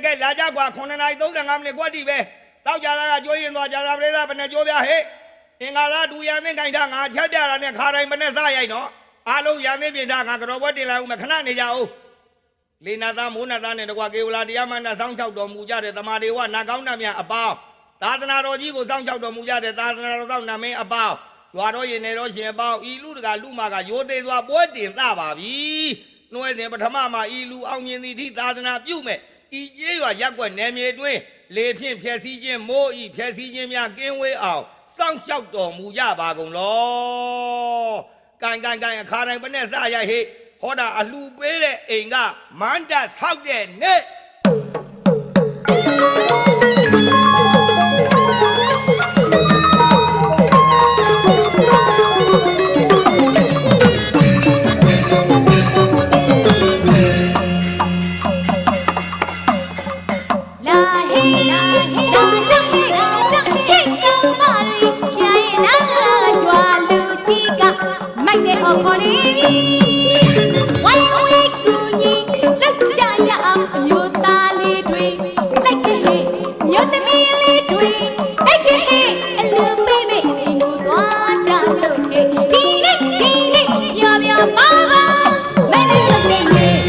ကဲလာကြကွာ9နာရီ35မိနစ်ကွက်တီပဲတောက်ကြတာကကြိုးရင်သွားကြတာပရိသတ်ဘယ်နဲ့ကြိုးပြဟဲ့အင်္ဂါလာဒူရန်သင်းကင်ထားငါချက်ပြတာနဲ့ခါတိုင်းမနဲ့စရိုက်နော်အားလုံးရန်သင်းပြင်ထားငါကြော်ဘွက်တင်လိုက်ဦးမခဏနေကြအောင်လေနာသားမိုးနာသားနဲ့တကွာကေဝလာတရားမန္တစောင်းလျှောက်တော်မူကြတဲ့တမာဒေဝနာကောင်းနှမြအပေါင်းသာသနာတော်ကြီးကိုစောင်းလျှောက်တော်မူကြတဲ့သာသနာတော်သောနာမင်းအပေါင်းရွာတော်ရင်နေတော်ရှင်အပေါင်းဤလူတကာလူမာကရိုသေစွာပွဲတင်သပါပြီနှွဲစဉ်ပထမမှာဤလူအောင်မြင်သည်ထိသာသနာပြုမဲ့ဤကျေးရွာရက်ွက်နယ်မြေတွင်လေဖြင့်ဖြည့်ဆည်းခြင်းမိုးဤဖြည့်ဆည်းခြင်းများကင်းဝေးအောင်စောင့်ရှောက်တော်မူကြပါကုန်လောကန်အခါတိုင်းဘယ်နဲ့စရိုက်ဟိဟောတာအလှပေးတဲ့အိမ်ကမန္တဆောက်တဲ့နေ့ခေါ်နေဝိုင်းဝေးကူညီလက်ကြရအောင်မြို့သားလေးတွေလိုက်ကဟေးမြို့သမီးလေးတွေလိုက်ကဟေးအလူပေးမေအိမ်ကိုသွားကြစို့ဟေးဒီနေ့ပြောပါပါမင်းစပင်းလေး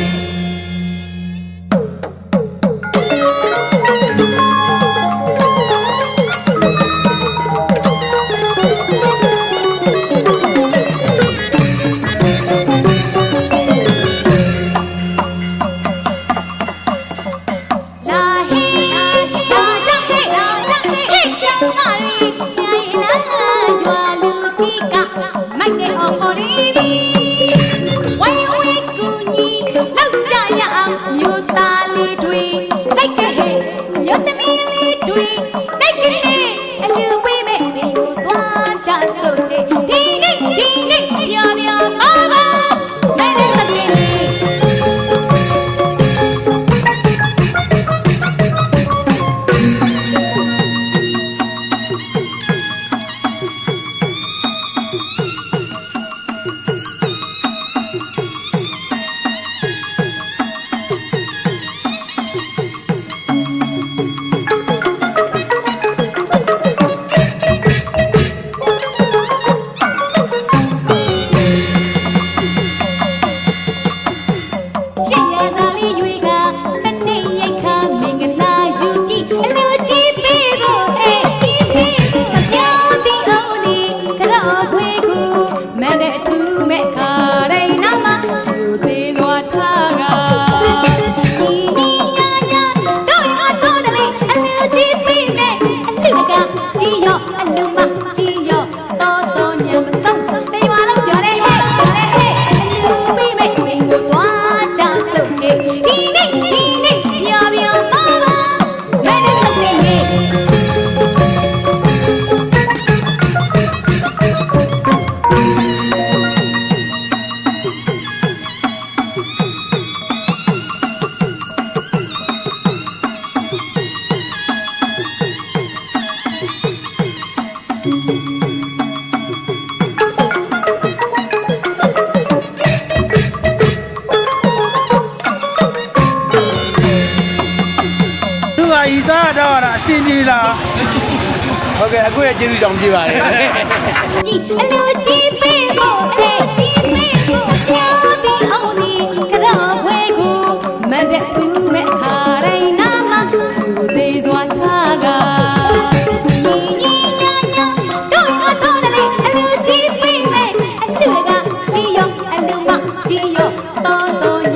ဟုတ်ကဲ့အခုရဲ့ကျေးဇူးကြောင့်ပြပါတယ်အလူကြီးပေးဖို့အလေကြီးပေးဖို့ပြောပြီးအောင်ဒီကြော်ဝဲကိုမတ်တဲ့သူမဲ့ခါတိုင်းနာမသူသေးစွာထားကညီညာညာတို့ရတော့လေအလူကြီးပေးမဲ့အလူကကြီးရောအလူမကြီးရောတော်